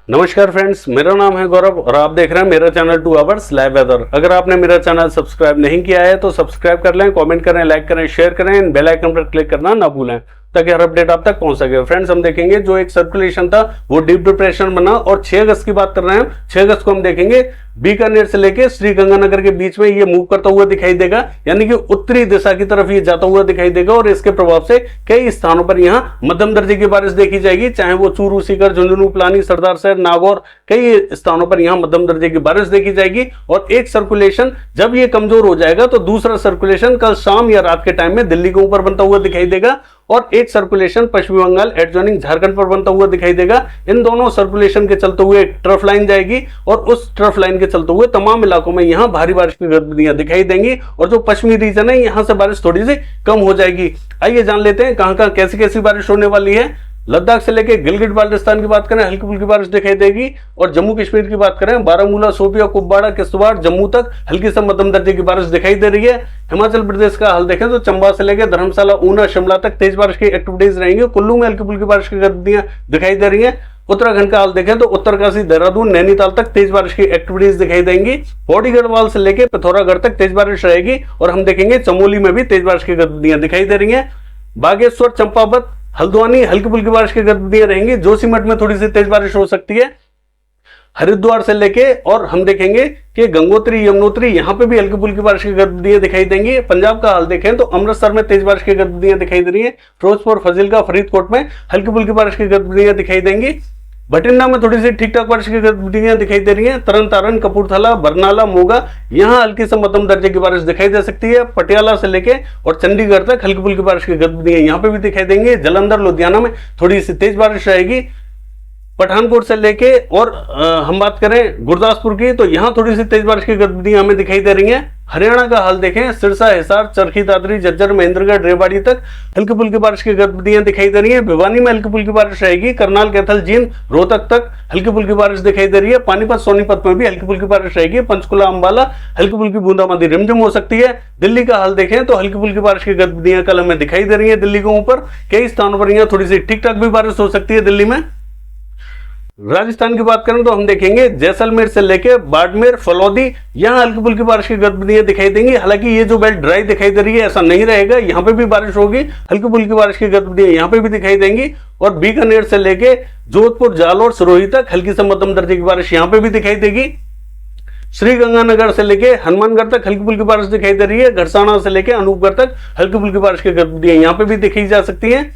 नमस्कार फ्रेंड्स, मेरा नाम है गौरव और आप देख रहे हैं मेरा चैनल 2 आवर्स लाइव वेदर। अगर आपने मेरा चैनल सब्सक्राइब नहीं किया है तो सब्सक्राइब कर लें, कमेंट करें, लाइक करें, शेयर करें, बेल आइकन पर क्लिक करना ना भूलें ताकि हर अपडेट आप तक पहुंच सके। फ्रेंड्स, हम देखेंगे जो एक सर्कुलेशन था वो डीप डिप्रेशन बना और 6 अगस्त की बात कर रहे हैं। 6 अगस्त को हम देखेंगे बीकानेर से लेके श्रीगंगानगर के बीच में ये मूव करता हुआ दिखाई देगा, यानी कि उत्तरी दिशा की तरफ ये जाता हुआ दिखाई देगा और इसके प्रभाव से कई स्थानों पर यहाँ मध्यम दर्जे की बारिश देखी जाएगी, चाहे वो चूरू, सीकर, झुंझुनू, पिलानी, सरदार शहर, नागौर, कई स्थानों पर यहाँ मध्यम दर्जे की बारिश देखी जाएगी। और एक सर्कुलेशन जब ये कमजोर हो जाएगा तो दूसरा सर्कुलेशन कल शाम या रात के टाइम में दिल्ली के ऊपर बनता हुआ दिखाई देगा और एक सर्कुलेशन पश्चिमी बंगाल एडजॉइनिंग झारखंड पर बनता हुआ दिखाई देगा। इन दोनों सर्कुलेशन के चलते हुए एक ट्रफ लाइन जाएगी और उस ट्रफ लाइन के चलते हुए तमाम इलाकों में यहां भारी बारिश की गतिविधियां दिखाई देंगी और जो पश्चिमी रीजन है यहां से बारिश थोड़ी सी कम हो जाएगी। आइए जान लेते हैं कहां कहां कैसी कैसी बारिश होने वाली है। लद्दाख से लेकर गिलगिट बाल्टिस्तान की बात करें, हल्की फुल्की बारिश दिखाई देगी और जम्मू कश्मीर की बात करें, बारामूला, शोपिया, कुपवाड़ा, किश्तवाड़, जम्मू तक हल्की से मध्यम दर्जे की बारिश दिखाई दे रही है। हिमाचल प्रदेश का हाल देखें तो चंबा से लेकर धर्मशाला, ऊना, शिमला तक तेज बारिश की एक्टिविटीज रहेंगी। कुल्लू में हल्की फुल्की बारिश की गतिविधियां दिखाई दे रही है। उत्तराखंड का हाल देखें तो उत्तरकाशी, देहरादून, नैनीताल तक तेज बारिश की एक्टिविटीज दिखाई देंगी। पौड़ी गढ़वाल से लेकर पिथौरागढ़ तक तेज बारिश रहेगी और हम देखेंगे चमोली में भी तेज बारिश की गतिविधियां दिखाई दे रही है। बागेश्वर, चंपावत, हल्द्वानी हल्की फुल्की बारिश की गतिविधियां रहेंगी। जोशीमठ में थोड़ी सी तेज बारिश हो सकती है। हरिद्वार से लेके और हम देखेंगे कि गंगोत्री, यमुनोत्री, यहां पे भी हल्की फुल्की बारिश की गतिविधियां दिखाई देंगी। पंजाब का हाल देखें तो अमृतसर में तेज बारिश की गतिविधियां दिखाई दे रही है। फिरोजपुर, फजीलका, फरीदकोट में हल्की फुल्की बारिश की गतिविधियां दिखाई देंगी। बठिंडा में थोड़ी सी ठीक ठाक बारिश की गतिविधियां दिखाई दे रही हैं। तरन तारण, कपूरथला, बरनाला, मोगा, यहां हल्की से मध्यम दर्जे की बारिश दिखाई दे सकती है। पटियाला से लेके और चंडीगढ़ तक हल्की फुल्की बारिश की गतिविधियां यहां पे भी दिखाई देंगी। जालंधर, लुधियाना में थोड़ी सी तेज बारिश रहेगी। पठानकोट से लेके और हम बात करें गुरदासपुर की तो यहां थोड़ी सी तेज बारिश की गतिविधियां हमें दिखाई दे रही हैं। हरियाणा का हाल देखें, सिरसा, हिसार, चरखी दादरी, झज्जर, महेंद्रगढ़, रेवाड़ी तक हल्की फुल्की बारिश की गतिविधियां दिखाई दे रही है। भिवानी में हल्की फुल्की बारिश रहेगी। करनाल, कैथल, जींद, रोहतक तक हल्की फुल्की बारिश दिखाई दे रही है। पानीपत, सोनीपत में भी हल्की फुल्की बारिश रहेगी। पंचकुला, अंबाला हल्की फुल्की बूंदाबांदी रिमझिम हो सकती है। दिल्ली का हाल देखें तो हल्की फुल्की बारिश की गतिविधियां कल हमें दिखाई दे रही है। दिल्ली के ऊपर कई स्थानों पर यहां थोड़ी सी ठीक ठाक भी बारिश हो सकती है दिल्ली में। राजस्थान की बात करें तो हम देखेंगे जैसलमेर से लेकर बाड़मेर, फलौदी, यहां हल्की फुल्की बारिश की गतिविधियां दिखाई देंगी। हालांकि ये जो बेल्ट ड्राई दिखाई दे रही है ऐसा नहीं रहेगा, यहां पे भी बारिश होगी। हल्की फुल्की बारिश की गतिविधियां यहां पे भी दिखाई देंगी और बीकानेर से लेके जोधपुर, जालौर, सिरोही तक हल्की से मध्यम दर्जे की बारिश यहां पे भी दिखाई देगी। श्रीगंगानगर से लेके हनुमानगढ़ तक हल्की फुल्की बारिश दिखाई दे रही है। घरसाना से लेके अनूपगढ़ तक हल्की फुल्की बारिश की गतिविधियां यहां पे भी दिखाई जा सकती है।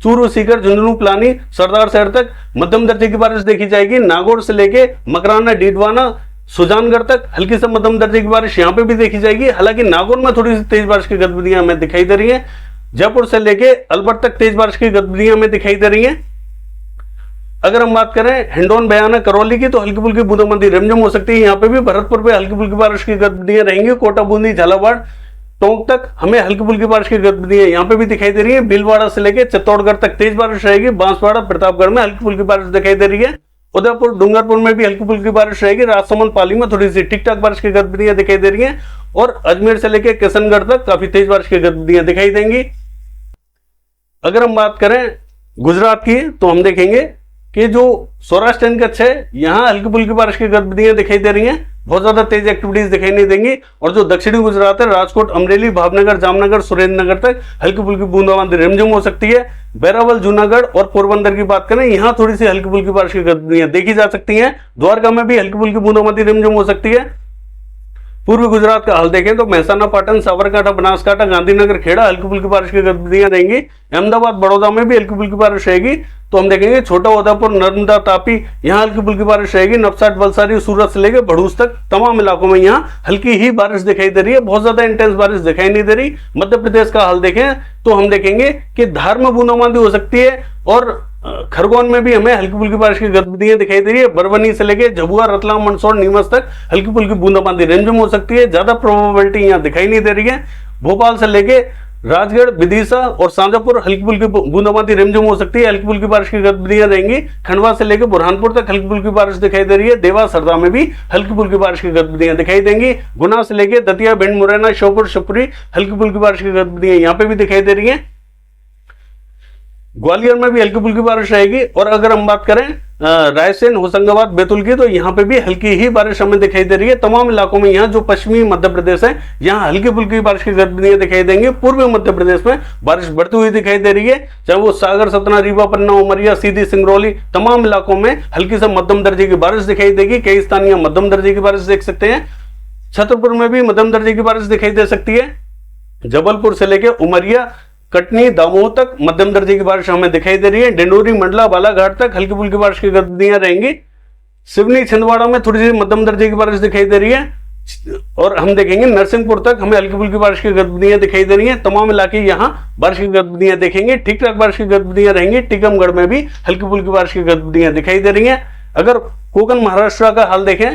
चूरू, सीकर, झुंझुनू, पिलानी, सरदार शहर तक मध्यम दर्जे की बारिश देखी जाएगी। नागौर से लेके मकराना, डीडवाना, सुजानगढ़ तक हल्की से मध्यम दर्जे की बारिश यहां पे भी देखी जाएगी। हालांकि नागौर में थोड़ी सी तेज बारिश की गतिविधियां हमें दिखाई दे रही है। जयपुर से लेके अलवर तक तेज बारिश की गतिविधियां हमें दिखाई दे रही है। अगर हम बात करें हिंडौन, बयाना, करौली की तो हल्की फुल्की बूंदाबांदी रिमझिम हो सकती है। यहाँ पे भी भरतपुर पे हल्की फुल्की बारिश की गतिविधियां रहेंगी। कोटा, बूंदी, झालावाड़, टोंक तक हमें हल्की फुल्की बारिश की गतिविधियां यहां पे भी दिखाई दे रही है। भीलवाड़ा से लेकर चित्तौड़गढ़ तक तेज बारिश रहेगी। बांसवाड़ा, प्रतापगढ़ में हल्की फुल्की बारिश दिखाई दे रही है। उदयपुर, डूंगरपुर में भी हल्की फुल्की बारिश रहेगी। राजसमंद, पाली में थोड़ी सी ठीक ठाक बारिश की गतिविधियां दिखाई दे रही है और अजमेर से लेकर किशनगढ़ तक काफी तेज बारिश की गतिविधियां दिखाई देंगी। अगर हम बात करें गुजरात की तो हम देखेंगे कि जो सौराष्ट्र एंड कच्छ है यहां हल्की फुल्की बारिश की गतिविधियां दिखाई दे रही हैं। बहुत ज्यादा तेज एक्टिविटीज दिखाई नहीं देंगी और जो दक्षिणी गुजरात है, राजकोट, अमरेली, भावनगर, जामनगर, सुरेंद्रनगर तक हल्की फुल्की बूंदाबांदी रिमझिम हो सकती है। बैरावल, जूनागढ़ और पोरबंदर की बात करें, यहां थोड़ी सी हल्की फुल्की बारिश की गतिविधियां देखी जा सकती हैं। द्वारका में भी हल्की फुल्की बूंदाबांदी रिमझिम हो सकती है। पूर्वी गुजरात का हाल देखें तो महसाना, पाटन, साबरकांठा, बनासकांठा, गांधीनगर, खेड़ा हल्की फुल्की बारिश की गतिविधियां रहेंगी। अहमदाबाद, बड़ौदा में भी हल्की फुल्की बारिश रहेगी। तो हम देखेंगे छोटा उदयपुर, नर्मदा, तापी, यहाँ हल्की फुल्की बारिश रहेगी। नवसारी, वलसाड़ी, सूरत से लेकर भड़ूस तक तमाम इलाकों में यहाँ हल्की ही बारिश दिखाई दे रही है। बहुत ज्यादा इंटेंस बारिश दिखाई नहीं दे रही। मध्य प्रदेश का हाल देखें तो हम देखेंगे कि धार में बूंदाबांदी हो सकती है और खरगोन में भी हमें हल्की फुल्की बारिश की गतिविधियां दिखाई दे रही है। बरवनी से लेके झबुआ, रतलाम, मंदसौर, नीमच तक हल्की फुल्की बूंदाबांदी रिमझिम हो सकती है। ज्यादा प्रोबेबिलिटी यहाँ दिखाई नहीं दे रही है। भोपाल से लेके राजगढ़, विदिशा और शाजापुर हल्की फुल्की बूंदाबांदी रिमझिम हो सकती है। हल्की फुल्की बारिश की गतिविधियां रहेंगी। खंडवा से लेकर बुरहानपुर तक हल्की फुल्की बारिश दिखाई दे रही है। देवास, हरदा में भी हल्की फुल्की बारिश की गतिविधियां दिखाई देंगी। गुना से लेकर दतिया, भिंड, मुरैना, श्योपुर, शिवपुरी हल्की फुल्की बारिश की गतिविधियां यहाँ पे भी दिखाई दे रही है। ग्वालियर में भी हल्की फुल्की बारिश रहेगी। और अगर हम बात करें रायसेन, होशंगाबाद, बैतूल की, तो यहाँ पे भी हल्की ही बारिश हमें दिखाई दे रही है। तमाम इलाकों में यहाँ जो पश्चिमी मध्य प्रदेश है यहाँ हल्की फुल्की बारिश की गतिविधियां दिखाई देंगी। पूर्वी मध्य प्रदेश में बारिश बढ़ती हुई दिखाई दे रही है, चाहे वो सागर, सतना, रीवा, पन्ना, उमरिया, सीधी, सिंगरौली, तमाम इलाकों में हल्की से मध्यम दर्जे की बारिश दिखाई देगी। कई स्थान यहाँ मध्यम दर्जे की बारिश देख सकते हैं। छतरपुर में भी मध्यम दर्जे की बारिश दिखाई दे सकती है। जबलपुर से लेकर उमरिया, कटनी, दामोह तक मध्यम दर्जे की बारिश हमें दिखाई दे रही है। डिंडोरी, मंडला, बालाघाट तक हल्की फुल्की बारिश की गतिविधियां रहेंगी। सिवनी, छिंदवाड़ा में थोड़ी सी मध्यम दर्जे की बारिश दिखाई दे रही है। और हम देखेंगे नरसिंहपुर तक हमें हल्की फुल्की बारिश की गतिविधियां दिखाई दे रही है। तमाम इलाके यहाँ बारिश की गतिविधियां देखेंगे। ठीक ठाक बारिश की गतिविधियां रहेंगी। टीकमगढ़ में भी हल्की फुल्की बारिश की गतिविधियां दिखाई दे रही है। अगर कोकण महाराष्ट्र का हाल देखें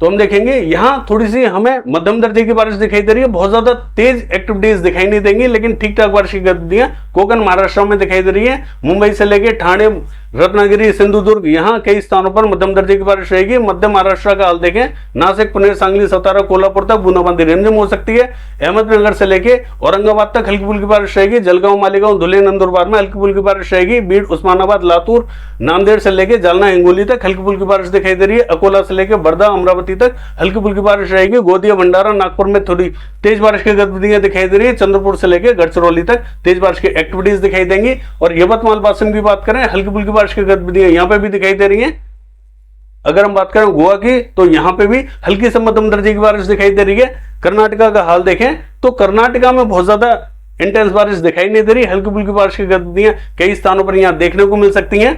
तो हम देखेंगे यहां थोड़ी सी हमें मध्यम दर्जे की बारिश दिखाई दे रही है। बहुत ज्यादा तेज एक्टिविटीज दिखाई नहीं देंगी, लेकिन ठीक ठाक बारिश की गतिविधियां कोकण महाराष्ट्र में दिखाई दे रही है। मुंबई से लेकर ठाणे, रत्नागिरी, सिंधुदुर्ग, यहाँ कई स्थानों पर मध्यम दर्जे की बारिश रहेगी। मध्य महाराष्ट्र का हाल देखें, नासिक, पुणे, सांगली, सतारा, कोल्हापुर तक बूंदाबांदी रिमझिम हो सकती है। अहमदनगर से लेकर औरंगाबाद तक हल्की फुल्की बारिश रहेगी। जलगांव, मालेगांव, धुले, नंदुरबार में हल्की फुल्की बारिश रहेगी। बीड, उस्मानाबाद, लातूर, नांदेड़ से लेकर जालना, हिंगोली तक हल्की फुल्की बारिश दिखाई दे रही है। अकोला से लेकर बर्दा, अमरावती तक हल्की फुल्की बारिश रहेगी। गोदिया, भंडारा, नागपुर में थोड़ी तेज बारिश की गतिविधियां दिखाई दे रही है। चंद्रपुर से लेकर गढ़चिरौली तक तेज बारिश की एक्टिविटीज दिखाई देंगी। और यवतमाल, वाशिम की बात करें, हल्की फुल्की बारिश की गतिविधियां यहाँ पे भी दिखाई दे रही हैं। अगर हम बात करें गोवा की तो यहाँ पे भी हल्की से मध्यम दर्जे की बारिश दिखाई दे रही है। कर्नाटका का हाल देखें तो कर्नाटका में बहुत ज्यादा इंटेंस बारिश दिखाई नहीं दे रही। हल्की फुल्की बारिश की गतिविधियां कई स्थानों पर यहाँ देखने को मिल सकती हैं।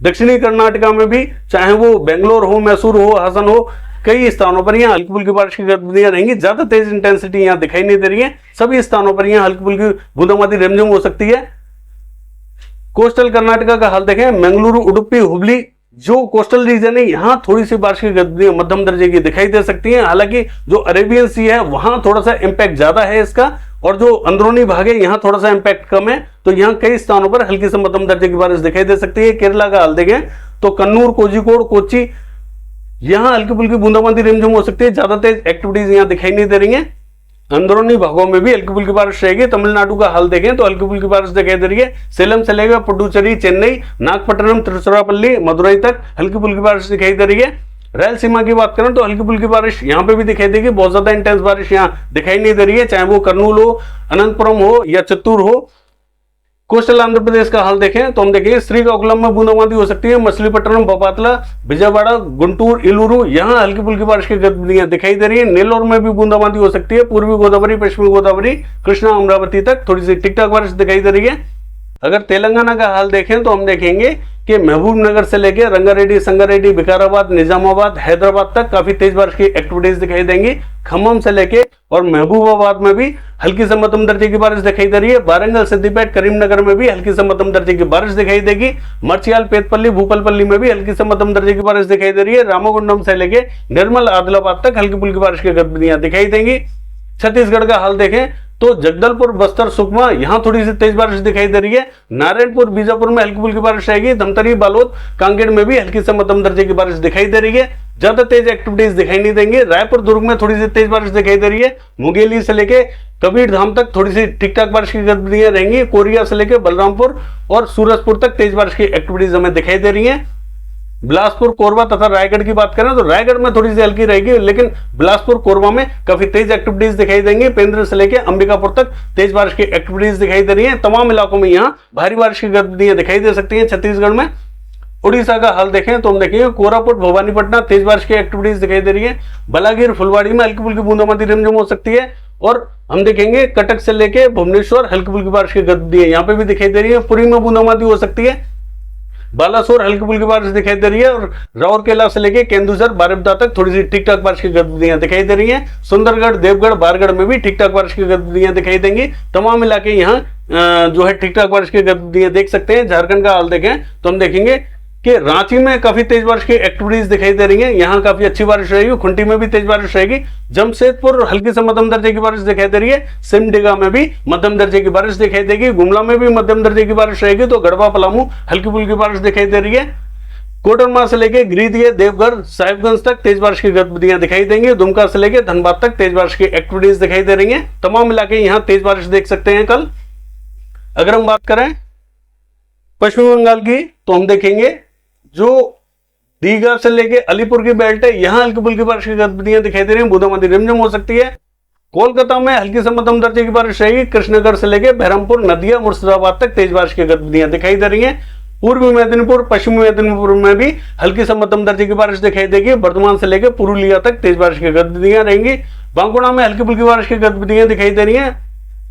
दक्षिणी कर्नाटका में भी चाहे वो बेंगलोर हो, मैसूर हो, हासन हो, कई स्थानों पर यहाँ हल्की फुल्की बारिश की गतिविधियां रहेंगी। ज्यादा तेज इंटेंसिटी यहाँ दिखाई नहीं दे रही है। सभी स्थानों पर यहाँ हल्की फुल्की बूंदाबांदी रिमझिम हो सकती है। कोस्टल कर्नाटका का हाल देखें, मंगलुरु, उडुपी, हुबली जो कोस्टल रीजन है यहाँ थोड़ी सी बारिश की गतिविधियां मध्यम दर्जे की दिखाई दे सकती हैं। हालांकि जो अरेबियन सी है वहां थोड़ा सा इंपैक्ट ज्यादा है इसका, और जो अंदरूनी भाग है यहाँ थोड़ा सा इंपैक्ट कम है। तो यहाँ कई स्थानों पर हल्की से मध्यम दर्जे की बारिश दिखाई दे सकती है। केरला का हाल देखें तो कन्नूर, कोझिकोड, कोच्चि यहाँ हल्की फुल्की बूंदाबांदी रिमझिम हो सकती है। ज्यादा तेज एक्टिविटीज यहाँ दिखाई नहीं दे रही है। अंदरूनी भागों में भी हल्की फुल्की बारिश रहेगी। तमिलनाडु का हाल देखें तो हल्की फुल्की बारिश दिखाई दे रही है। सेलम से लेकर पुडुचेरी, चेन्नई, नागपट्टनम, तिरुचिरापल्ली, मदुरई तक हल्की फुल्की बारिश दिखाई दे रही है। रायलसीमा की बात करें तो हल्की फुल्की बारिश यहाँ पे भी दिखाई देगी। बहुत ज्यादा इंटेंस बारिश यहाँ दिखाई नहीं दे रही है, चाहे वो कर्नूल हो, अनंतपुरम हो या चित्तूर हो। कोस्टल आंध्र प्रदेश का हाल देखें तो हम देखेंगे श्रीकाकुलम में बूंदाबांदी हो सकती है। मछलीपट्टनम, बपातला, विजयवाड़ा, गुंटूर, इलूरू यहाँ हल्की फुल्की बारिश की गतिविधियां दिखाई दे रही है। नेल्लोर में भी बूंदाबांदी हो सकती है। पूर्वी गोदावरी, पश्चिमी गोदावरी, कृष्णा, अमरावती तक थोड़ी सी ठीक ठाक बारिश दिखाई दे रही है। अगर तेलंगाना का हाल देखें तो हम देखेंगे कि महबूबनगर से लेकर रंगारेड्डी, संगारेड्डी, विकाराबाद, निजामाबाद, हैदराबाद तक काफी तेज बारिश की एक्टिविटीज दिखाई देंगी। खम्मम से लेके और महबूबाबाद में भी हल्की से मध्यम दर्जे की बारिश दिखाई दे रही है। वारंगल, सिद्दीपेट, करीमनगर में भी हल्की से मध्यम दर्जे की बारिश दिखाई देगी। मर्चियाल, पेतपल्ली, भूपलपल्ली में भी हल्की से मध्यम दर्जे की बारिश दिखाई दे रही है। रामागुंडम से लेके निर्मल, आदिलाबाद तक हल्की फुल्की बारिश की गतिविधियां दिखाई देंगी। छत्तीसगढ़ का हाल देखें तो जगदलपुर, बस्तर, सुकमा यहाँ थोड़ी सी तेज बारिश दिखाई दे रही है। नारायणपुर, बीजापुर में हल्की फुल्की बारिश रहेगी। धमतरी, बालोद, कांकेर में भी हल्की से मध्यम दर्जे की बारिश दिखाई दे रही है। ज्यादा तेज एक्टिविटीज दिखाई नहीं देंगे। रायपुर, दुर्ग में थोड़ी सी तेज बारिश दिखाई दे रही है। मुंगेली से लेके कबीर धाम तक थोड़ी सी ठीक ठाक बारिश की गतिविधियां रहेंगी। कोरिया से लेकर बलरामपुर और सूरजपुर तक तेज बारिश की एक्टिविटीज हमें दिखाई दे रही है। बिलासपुर, कोरबा तथा रायगढ़ की बात करें तो रायगढ़ में थोड़ी सी हल्की रहेगी, लेकिन बिलासपुर, कोरबा में काफी तेज एक्टिविटीज दिखाई देंगी। पेंद्र से लेकर अंबिकापुर तक तेज बारिश की एक्टिविटीज दिखाई दे रही है। तमाम इलाकों में यहाँ भारी बारिश की गतिविधियां दिखाई दे सकती हैं। छत्तीसगढ़ में उड़ीसा का हाल देखें तो हम देखेंगे कोरापुट, भवानीपटना तेज बारिश की एक्टिविटीज दिखाई दे रही है। बलागीर, फुलवाड़ी में हल्की फुल्की बूंदाबांदी रिमझिम हो सकती है। और हम देखेंगे कटक से लेके भुवनेश्वर हल्की फुल्की बारिश की गतिविधियां यहाँ पे भी दिखाई दे रही है। पुरी में बूंदाबांदी हो सकती है। बालासोर हल्की फुल्की बारिश दिखाई दे रही है। और राउरकेला से लेके केंदुसर, बारिपदा तक थोड़ी सी ठीक ठाक बारिश की गतिविधियां दिखाई दे रही हैं। सुंदरगढ़, देवगढ़, बारगढ़ में भी ठीक ठाक बारिश की गतिविधियां दिखाई देंगी। तमाम इलाके यहाँ जो है ठीक ठाक बारिश की गतिविधियां देख सकते हैं। झारखंड का हाल देखें तो हम देखेंगे कि रांची में काफी तेज बारिश की एक्टिविटीज दिखाई दे रही हैं। यहाँ काफी अच्छी बारिश रहेगी। खुंटी में भी तेज बारिश रहेगी। जमशेदपुर हल्की से मध्यम दर्जे की बारिश दिखाई दे रही है। सिमडेगा में भी मध्यम दर्जे की बारिश दिखाई देगी। गुमला में भी मध्यम दर्जे की बारिश रहेगी। तो गढ़वा, पलामू हल्की फुल्की बारिश दिखाई दे रही है। कोडरमा से लेकर गिरिडीह, देवघर, साहिबगंज तक तेज बारिश की गतिविधियां दिखाई देंगी। दुमका से लेकर धनबाद तक तेज बारिश की एक्टिविटीज दिखाई दे रही है। तमाम इलाके यहाँ तेज बारिश देख सकते हैं कल। अगर हम बात करें पश्चिम बंगाल की तो हम देखेंगे जो दीघा से लेके अलीपुर की बेल्ट है, यहाँ हल्की फुल्की बारिश की गतिविधियां दिखाई दे रही है। बूंदाबांदी रिमझिम हो सकती है। कोलकाता में हल्की से मध्यम दर्जे की बारिश रहेगी। कृष्णनगर से लेके बहरमपुर, नदिया, मुर्शिदाबाद तक तेज बारिश की गतिविधियां दिखाई दे रही है। पूर्वी मेदिनीपुर, पश्चिमी मेदिनीपुर में भी हल्की से मध्यम दर्जे की बारिश दिखाई देगी। बर्धमान से लेकर पुरुलिया तक तेज बारिश की गतिविधियां रहेंगी। बांकुड़ा में हल्की फुल्की बारिश की गतिविधियां दिखाई दे रही है।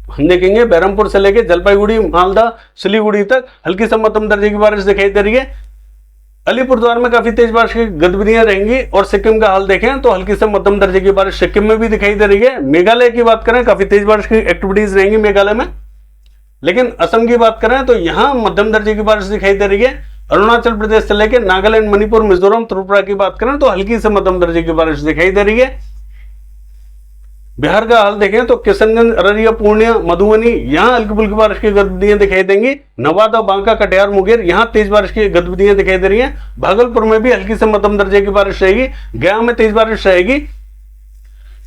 हम देखेंगे बहरमपुर से लेकर जलपाईगुड़ी, मालदा, सिलीगुड़ी तक हल्की से मध्यम दर्जे की बारिश दिखाई दे रही है। अलीपुरद्वार में काफी तेज बारिश की गतिविधियां रहेंगी। और सिक्किम का हाल देखें तो हल्की से मध्यम दर्जे की बारिश सिक्किम में भी दिखाई दे रही है। मेघालय की बात करें, काफी तेज बारिश की एक्टिविटीज रहेंगी मेघालय में। लेकिन असम की बात करें तो यहां मध्यम दर्जे की बारिश दिखाई दे रही है। अरुणाचल प्रदेश से लेकर नागालैंड, मणिपुर, मिजोरम, त्रिपुरा की बात करें तो हल्की से मध्यम दर्जे की बारिश दिखाई दे रही है। बिहार का हाल देखें तो किशनगंज, अररिया, पूर्णिया, मधुबनी, यहां हल्की फुल्की बारिश की गतिविधियां दिखाई देंगी। नवादा, बांका, कटिहार, मुंगेर, यहां तेज बारिश की गतिविधियां दिखाई दे रही हैं। भागलपुर में भी हल्की से मध्यम दर्जे की बारिश रहेगी। गया में तेज बारिश रहेगी।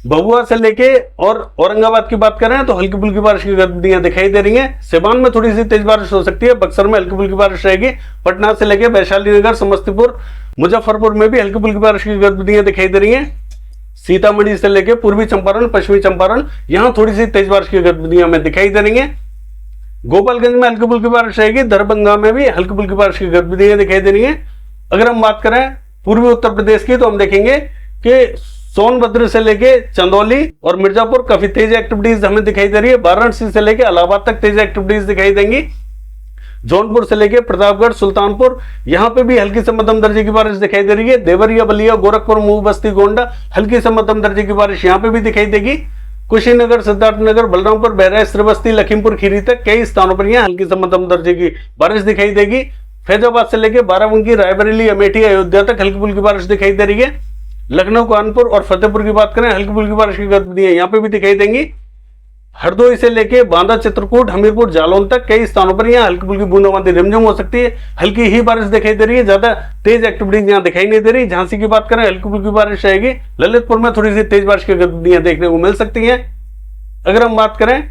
भभुआ से लेके और औरंगाबाद की बात करें तो हल्की फुल्की बारिश की गतिविधियां दिखाई दे रही हैं। सिवान में थोड़ी सी तेज बारिश हो सकती है। बक्सर में हल्की फुल्की बारिश रहेगी। पटना से लेके वैशाली नगर, समस्तीपुर, मुजफ्फरपुर में भी हल्की फुल्की बारिश की गतिविधियां दिखाई दे रही हैं। सीतामढ़ी से लेके पूर्वी चंपारण, पश्चिमी चंपारण, यहां थोड़ी सी तेज बारिश की गतिविधियां हमें दिखाई दे रही हैं। गोपालगंज में हल्की फुल्की बारिश रहेगी। दरभंगा में भी हल्की फुल्की बारिश की गतिविधियां दिखाई दे रही हैं। अगर हम बात करें पूर्वी उत्तर प्रदेश की तो हम देखेंगे कि सोनभद्र से लेके चंदौली और मिर्जापुर काफी तेज एक्टिविटीज हमें दिखाई दे रही है। वाराणसी से लेके इलाहाबाद तक तेज एक्टिविटीज दिखाई देंगी। जौनपुर से लेके प्रतापगढ़, सुल्तानपुर, यहां पे भी हल्की से मध्यम दर्जे की बारिश दिखाई दे रही है। देवरिया, बलिया, गोरखपुर, मुंह, बस्ती, गोंडा, हल्की से मध्यम दर्जे की बारिश यहां पे भी दिखाई देगी। कुशीनगर, सिद्धार्थनगर, बलरामपुर, बहराइच, श्रीबस्ती, लखीमपुर खीरी तक कई स्थानों पर यहां हल्की से मध्यम दर्जे की बारिश दिखाई देगी। फैजाबाद से लेकर बाराबंकी, रायबरेली, अमेठी, अयोध्या तक हल्की फुल्की बारिश दिखाई दे रही है। लखनऊ, कानपुर और फतेहपुर की बात करें, हल्की फुल्की बारिश की गतिविधियां यहां पे भी दिखाई देंगी। हरदोई से लेके बांदा, चित्रकूट, हमीरपुर, जालौन तक कई स्थानों पर यहां हल्की फुल्की बूंदाबांदी रिमझिम हो सकती है। हल्की ही बारिश दिखाई दे रही है, ज्यादा तेज एक्टिविटीज यहां दिखाई नहीं दे रही। झांसी की बात करें, हल्की फुल्की बारिश रहेगी। ललितपुर में थोड़ी सी तेज बारिश की गतिविधियां देखने को मिल सकती हैं। अगर हम बात करें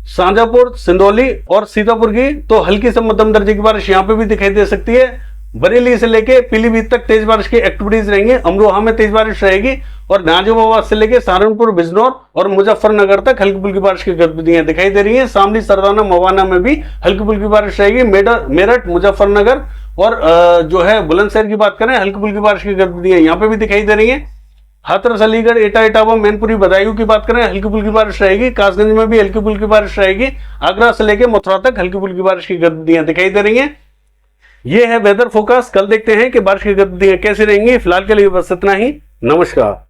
शाजापुर, सिंदौली और सीतापुर की तो हल्की से मध्यम दर्जे की बारिश यहां पे भी दिखाई दे सकती है। बरेली से लेके पीलीभीत तक तेज बारिश की एक्टिविटीज रहेंगी। अमरोहा में तेज बारिश रहेगी। और नाजिबाबाद से लेके सहारनपुर, बिजनौर और मुजफ्फरनगर तक हल्की फुल्की बारिश की गतिविधियां दिखाई दे रही हैं। शामली, सरदाना, मवाना में भी हल्की फुल्की बारिश रहेगी। मेरठ, मुजफ्फरनगर और जो है बुलंदशहर की बात करें, हल्की फुल्की बारिश की गतिविधियां यहाँ पे भी दिखाई दे रही है। हाथरस, अलीगढ़, एटा, इटावा, मैनपुरी, बदायूं की बात करें, हल्की फुल्की बारिश रहेगी। कासगंज में भी हल्की फुल्की बारिश रहेगी। आगरा से लेकर मथुरा तक हल्की फुल्की बारिश की गतिविधियां दिखाई दे रही है। ये है वेदर फोरकास्ट। कल देखते हैं कि बारिश की गतिविधियां कैसी रहेंगी। फिलहाल के लिए बस इतना ही। नमस्कार।